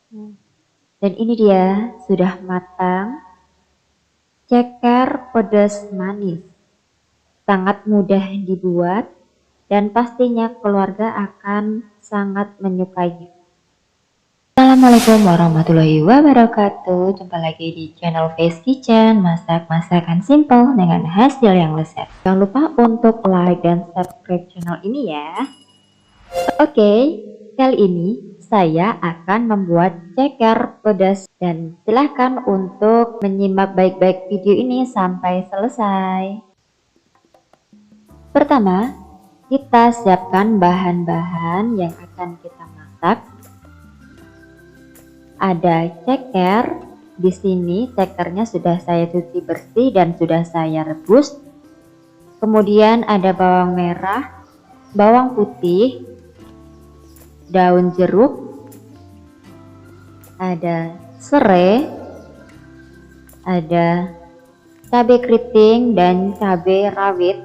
Dan ini dia sudah matang, ceker pedas manis. Sangat mudah dibuat dan pastinya keluarga akan sangat menyukainya. Assalamualaikum warahmatullahi wabarakatuh. Jumpa lagi di channel Face Kitchen, masak masakan simple dengan hasil yang lezat. Jangan lupa untuk like dan subscribe channel ini ya. Oke, kali ini saya akan membuat ceker pedas dan silahkan untuk menyimak baik-baik video ini sampai selesai. Pertama, kita siapkan bahan-bahan yang akan kita masak. Ada ceker. Di sini cekernya sudah saya cuci bersih dan sudah saya rebus. Kemudian ada bawang merah, bawang putih, daun jeruk, ada serai, ada cabai keriting dan cabai rawit.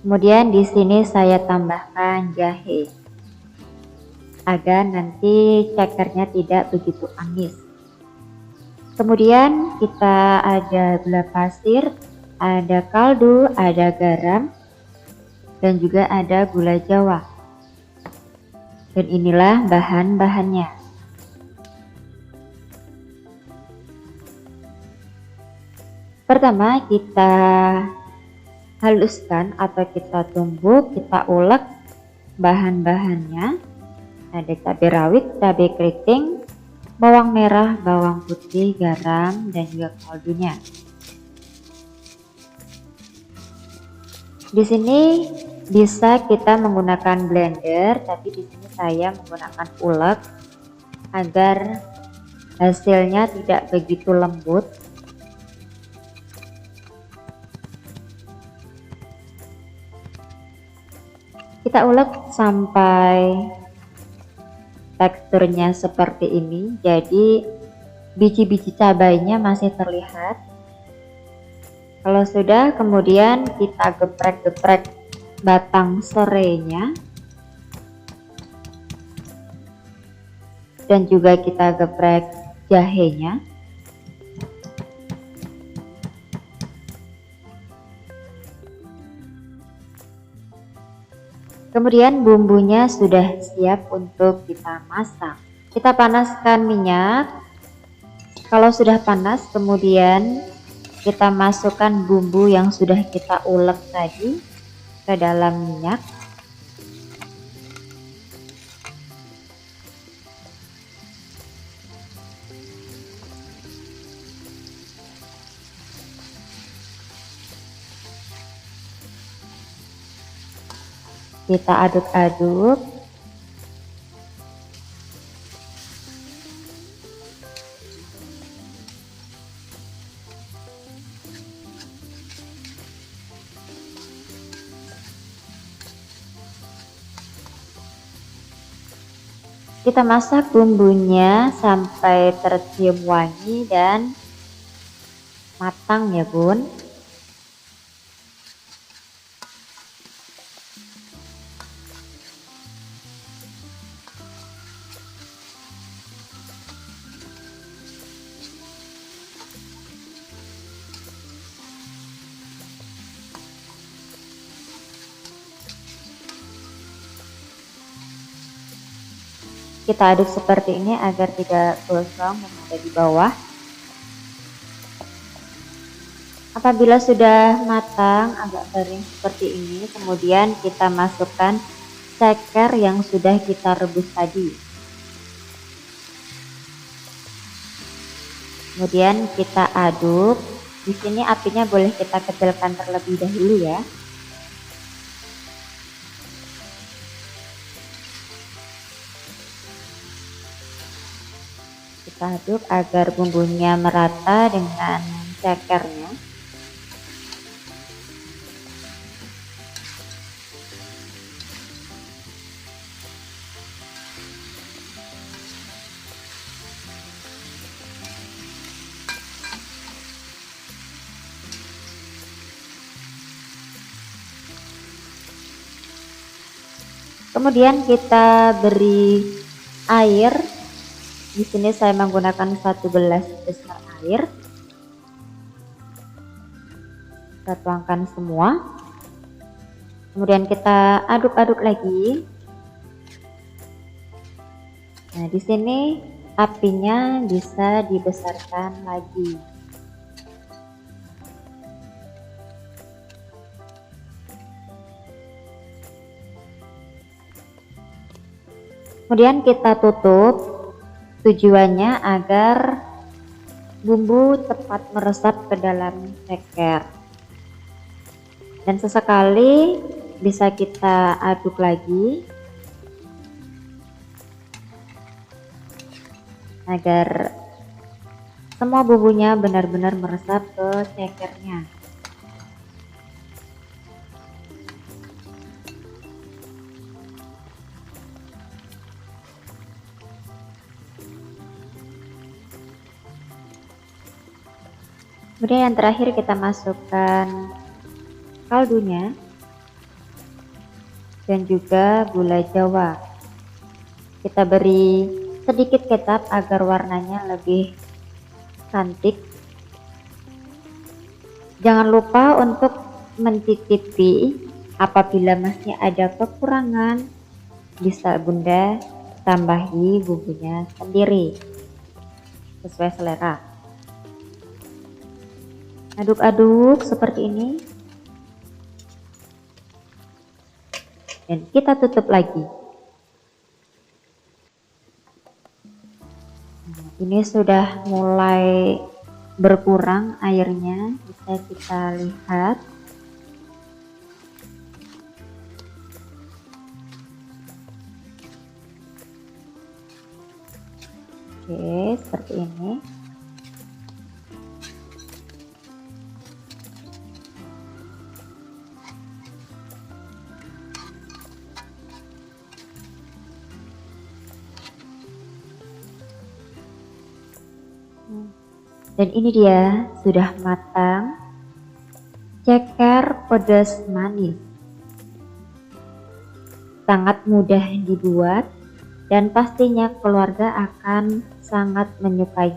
Kemudian di sini saya tambahkan jahe agar nanti cekernya tidak begitu amis. Kemudian kita ada gula pasir, ada kaldu, ada garam, dan juga ada gula jawa. Dan inilah bahan-bahannya. Pertama kita haluskan atau kita tumbuk, kita ulek bahan-bahannya. Ada cabai rawit, cabai keriting, bawang merah, bawang putih, garam, dan juga kaldunya. Di sini bisa kita menggunakan blender, tapi di sini saya menggunakan ulek agar hasilnya tidak begitu lembut. Kita ulek sampai teksturnya seperti ini, jadi biji-biji cabainya masih terlihat. Kalau sudah, kemudian kita geprek-geprek batang serainya dan juga kita geprek jahenya. Kemudian bumbunya sudah siap untuk kita masak. Kita panaskan minyak. Kalau sudah panas, kemudian kita masukkan bumbu yang sudah kita ulek tadi ke dalam minyak. Kita aduk-aduk. Kita masak bumbunya sampai tercium wangi dan matang ya bun. Kita aduk seperti ini agar tidak gosong yang ada di bawah. Apabila sudah matang agak kering seperti ini, kemudian kita masukkan ceker yang sudah kita rebus tadi. Kemudian kita aduk. Di sini apinya boleh kita kecilkan terlebih dahulu ya. Kita aduk agar bumbunya merata dengan cekernya. Kemudian kita beri air. Di sini saya menggunakan 1 gelas besar air. Kita tuangkan semua. Kemudian kita aduk-aduk lagi. Nah, di sini apinya bisa dibesarkan lagi. Kemudian kita tutup, tujuannya agar bumbu cepat meresap ke dalam ceker. Dan sesekali bisa kita aduk lagi agar semua bumbunya benar-benar meresap ke cekernya. Kemudian yang terakhir kita masukkan kaldunya dan juga gula jawa. Kita beri sedikit kecap agar warnanya lebih cantik. Jangan lupa untuk mencicipi, apabila masih ada kekurangan bisa Bunda tambahi bumbunya sendiri sesuai selera. Aduk-aduk seperti ini dan kita tutup lagi. Ini sudah mulai berkurang airnya, bisa kita lihat. Oke, seperti ini. Dan ini dia sudah matang, ceker pedas manis. Sangat mudah dibuat dan pastinya keluarga akan sangat menyukai.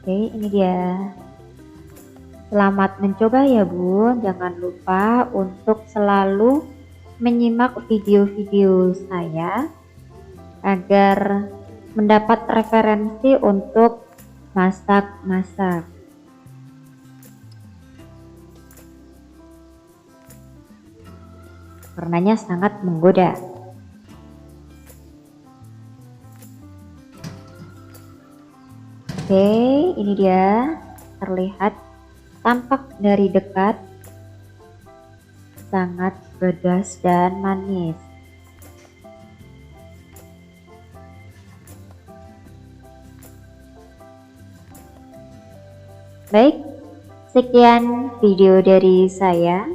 Oke, ini dia. Selamat mencoba ya Bun. Jangan lupa untuk selalu menyimak video-video saya agar mendapat referensi untuk masak-masak. Warnanya sangat menggoda. Oke, ini dia terlihat tampak dari dekat sangat pedas dan manis. Baik, sekian video dari saya.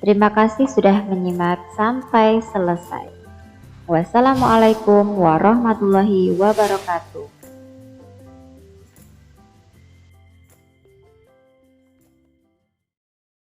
Terima kasih sudah menyimak sampai selesai. Wassalamualaikum warahmatullahi wabarakatuh.